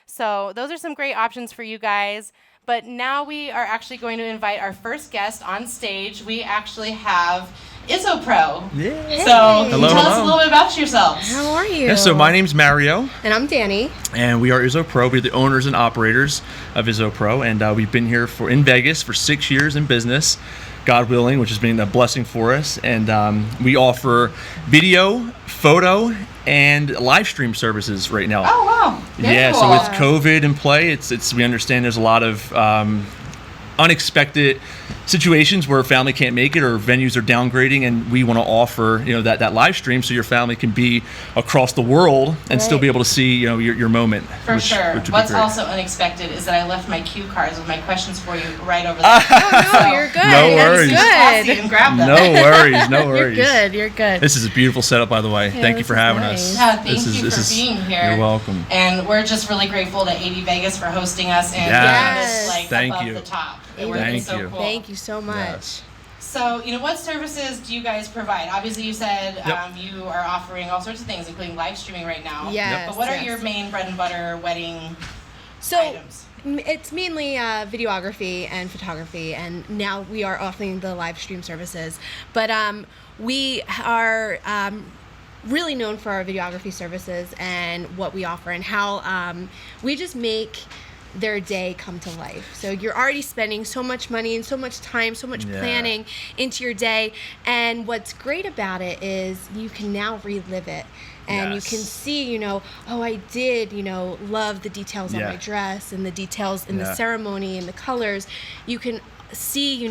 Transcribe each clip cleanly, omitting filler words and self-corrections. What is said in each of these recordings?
So those are some great options for you guys. But now we are actually going to invite our first guest on stage. We actually have Izzo Pro. Yeah. So tell us a little bit about yourselves. How are you? Yeah, so my name's Mario. And I'm Dani. And we are Izzo Pro. We're the owners and operators of Izzo Pro. And we've been here in Vegas for 6 years in business, God willing, which has been a blessing for us. And we offer video, photo, and live stream services right now. Oh, wow. Very cool. So with COVID in play, we understand there's a lot of unexpected situations where family can't make it or venues are downgrading, and we want to offer that live stream so your family can be across the world and still be able to see your moment. For sure. Which What's also unexpected is that I left my cue cards with my questions for you right over there. Oh, no, you're good. No worries. That's good. You can grab them. No worries. No worries. You're good. This is a beautiful setup, by the way. Thank you for having us. Yeah, thank you for being here. You're welcome. And we're just really grateful to AV Vegas for hosting us and Yes. this Thank above you. the top. Thank so you. Cool. Thank you so much. Yes. So, what services do you guys provide? Obviously, you said you are offering all sorts of things, including live streaming right now. Yes. But what are your main bread and butter wedding items? It's mainly videography and photography, and now we are offering the live stream services. But we are really known for our videography services and what we offer and how we just make their day come to life. So you're already spending so much money and so much time, so much planning into your day. And what's great about it is you can now relive it. And you can see, oh, I did, love the details on my dress and the details in the ceremony and the colors. You can see,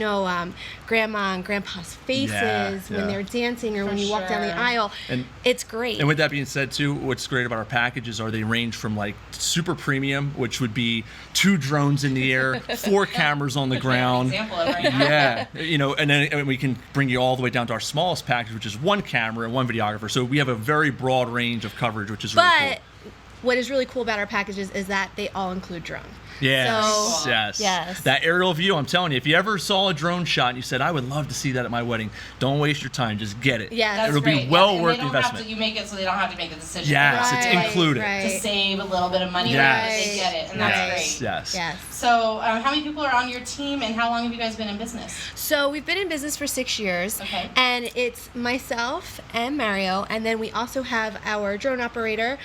grandma and grandpa's faces when they're dancing or when you walk down the aisle. And it's great. And with that being said, too, what's great about our packages are they range from like super premium, which would be 2 drones in the air, 4 cameras on the ground. Example of right now. Yeah, and then we can bring you all the way down to our smallest package, which is 1 camera and 1 videographer. So we have a very broad range of coverage, which is really cool. But what is really cool about our packages is that they all include drone. Yes, So, yes. That aerial view, I'm telling you, if you ever saw a drone shot and you said, I would love to see that at my wedding, don't waste your time. Just get it. Yeah, it'll be well worth the investment. You make it so they don't have to make a decision. Yes, it's included. To save a little bit of money, they get it, and that's great. Yes. So, how many people are on your team, and how long have you guys been in business? So we've been in business for 6 years, and it's myself and Mario, and then we also have our drone operator,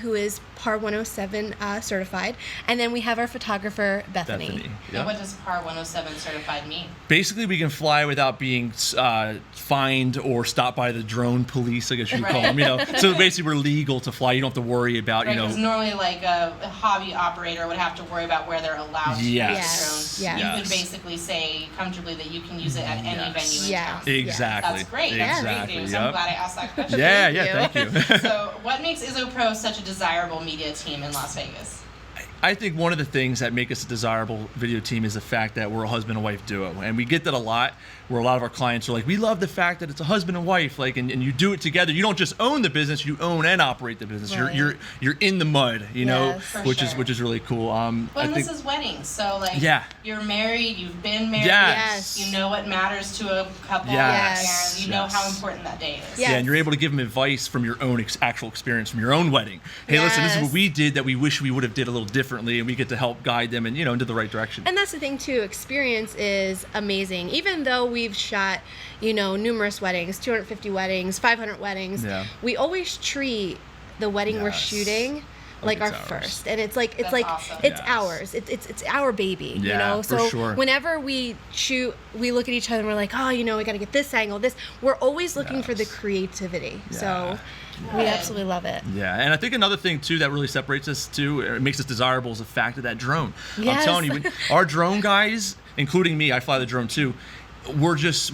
who is PAR 107 certified, and then we have our photographer, Bethany. And what does PAR 107 certified mean? Basically, we can fly without being fined or stopped by the drone police, I guess you could call them. So basically, we're legal to fly. You don't have to worry about, Because normally, like a hobby operator would have to worry about where they're allowed to use drones. You can basically say comfortably that you can use it at any venue in town. Exactly. That's great. That's great news. I'm glad I asked that question. Thank you. So, what makes Izzo Pro such a desirable media team in Las Vegas? I think one of the things that make us a desirable video team is the fact that we're a husband and wife duo, and we get that a lot. Where a lot of our clients are like, we love the fact that it's a husband and wife, and you do it together. You don't just own the business; you own and operate the business. You're in the mud, which is really cool. This is weddings, so you're married, you've been married, you know what matters to a couple, and you know how important that day is. And you're able to give them advice from your own actual experience from your own wedding. Hey, listen, this is what we did that we wish we would have did a little differently, and we get to help guide them and into the right direction. And that's the thing too. Experience is amazing, even though we've shot, numerous weddings, 250 weddings, 500 weddings. We always treat the wedding we're shooting like our first, and it's awesome. It's ours. It's our baby. So whenever we shoot, we look at each other and we're like, oh, we got to get this angle. We're always looking for the creativity. So we absolutely love it. Yeah, and I think another thing too that really separates us too, it makes us desirable, is the fact of that drone. Yes. I'm telling you, our drone guys, including me, I fly the drone too. We're just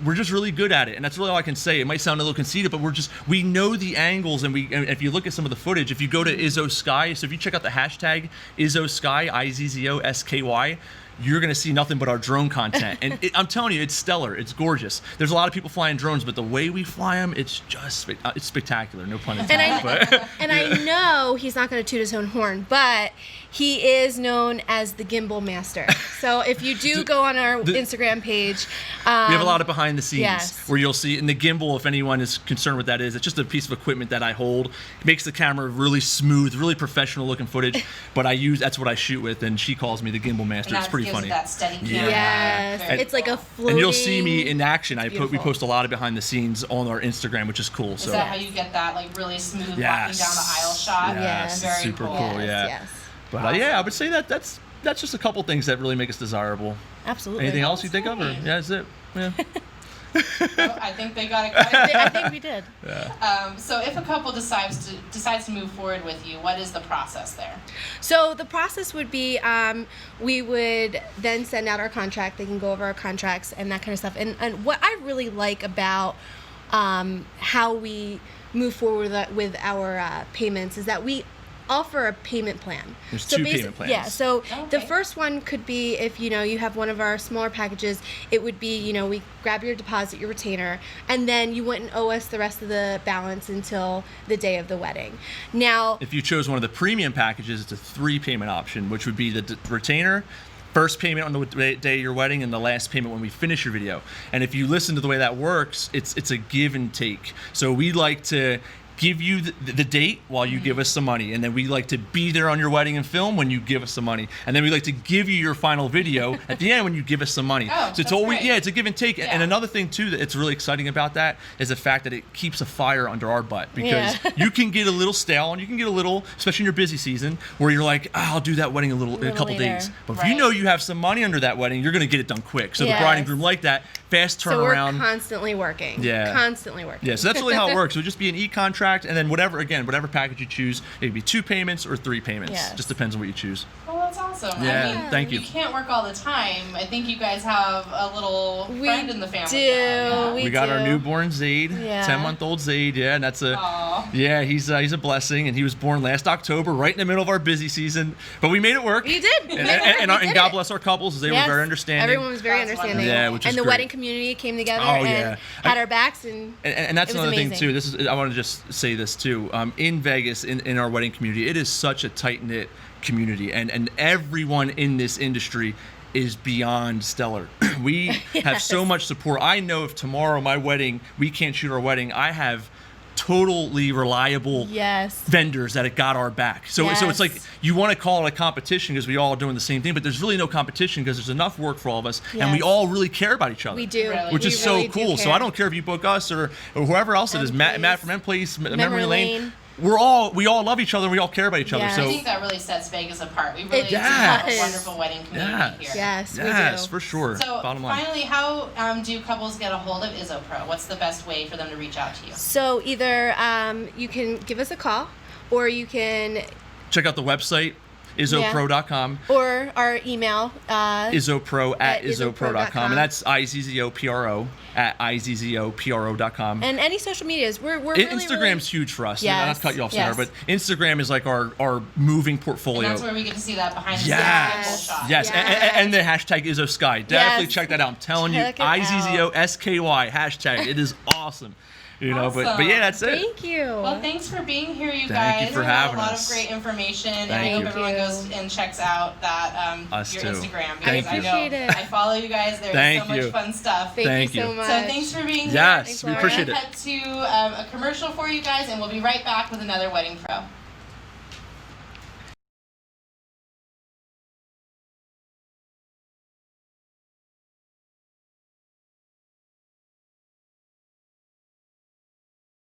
really good at it, and that's really all I can say. It might sound a little conceited, but we know the angles, and if you look at some of the footage, if you go to Izzo Sky, so if you check out the hashtag Izzo Sky, IZZO SKY, you're going to see nothing but our drone content. And I'm telling you, it's stellar. It's gorgeous. There's a lot of people flying drones, but the way we fly them, it's just it's spectacular. No pun intended. I know he's not going to toot his own horn, but he is known as the gimbal master. So if you do go on our Instagram page, we have a lot of behind the scenes yes. where you'll see. And the gimbal, if anyone is concerned with that, it's just a piece of equipment that I hold. It makes the camera really smooth, really professional looking footage. But that's what I shoot with, and she calls me the gimbal master. It's pretty funny. That steady camera. Yes, Very it's like a floating. And you'll see me in action. We post a lot of behind the scenes on our Instagram, which is cool. Is that how you get that like really smooth walking down the aisle shot? Yes, very super cool. Yes, yeah. yes. But I would say that's just a couple things that really make us desirable. Absolutely. Anything else you think of? Or, yeah, that's it. Yeah. Well, I think they got it covered. I think we did. Yeah. So if a couple decides to move forward with you, what is the process there? So the process would be we would then send out our contract. They can go over our contracts and that kind of stuff. And what I really like about how we move forward with our payments is that we offer a payment plan. There's two payment plans. Yeah, so the first one could be if you have one of our smaller packages, it would be we grab your deposit, your retainer, and then you wouldn't owe us the rest of the balance until the day of the wedding. Now, if you chose one of the premium packages, it's a 3 payment option, which would be the retainer, first payment on the day of your wedding, and the last payment when we finish your video. And if you listen to the way that works, it's a give and take. So we like to give you the date while you give us some money, and then we like to be there on your wedding and film when you give us some money, and then we like to give you your final video at the end when you give us some money. So it's always it's a give and take. And another thing too that's really exciting about that is the fact that it keeps a fire under our butt, because you can get a little stale, and you can get a little, especially in your busy season, where you're like, I'll do that wedding in a couple later. days. But if you know you have some money under that wedding, you're gonna get it done quick. So the bride and groom like that fast turnaround. So we're constantly working. Yeah. Constantly working. Yeah. So that's really how it works. It would just be an e-contract, and then whatever package you choose, it could be 2 payments or 3 payments. Yes. Just depends on what you choose. Well, that's awesome. Yeah, I mean, thank you. You can't work all the time. I think you guys have a little friend in the family. We We got our newborn Zaid, 10-month-old Zaid, and that's he's a blessing, and he was born last October, right in the middle of our busy season, but we made it work. You did. And God bless our couples, as they were very understanding. Everyone was very understanding. Yeah, which is and the great. wedding community came together and had our backs, and that's another amazing. thing too. I want to just say this too. In Vegas, in our wedding community, it is such a tight-knit community, and everyone in this industry is beyond stellar. We have so much support. I know if tomorrow we can't shoot our wedding, I have totally reliable vendors that have got our back. So it's like you want to call it a competition because we all are doing the same thing, but there's really no competition because there's enough work for all of us, and we all really care about each other. We do, which is so cool. So I don't care if you book us or whoever else it is, Matt from M-Place, Memory Lane. We all love each other, and we all care about each other. So I think that really sets Vegas apart. We really do have a wonderful wedding community here. Yes, we do. For sure. So bottom line. finally, how do couples get a hold of Izzo Pro? What's the best way for them to reach out to you? So either you can give us a call, or you can check out the website, izzopro.com. Or our email, izzopro@izzopro.com. And that's IZZOPRO at IZZOPRO.com. And any social medias. We're really, Instagram's huge for us. Yes. Not to cut you off, Sarah, but Instagram is like our moving portfolio. And that's where we get to see that behind the scenes shot. Yes. And the hashtag IzzoSky. Definitely check that out. I'm telling you, IZZOSKY hashtag. It is awesome. Awesome. But yeah, that's it. Thank you. Well, thanks for being here, you guys. Thank you for having us. A lot of great information, and I hope everyone goes and checks out that your Instagram. I appreciate it. I follow you guys. There's so much fun stuff. Thank you so much. So thanks for being here. Yes, we appreciate it. We're going to cut to a commercial for you guys, and we'll be right back with another Wedding Pro.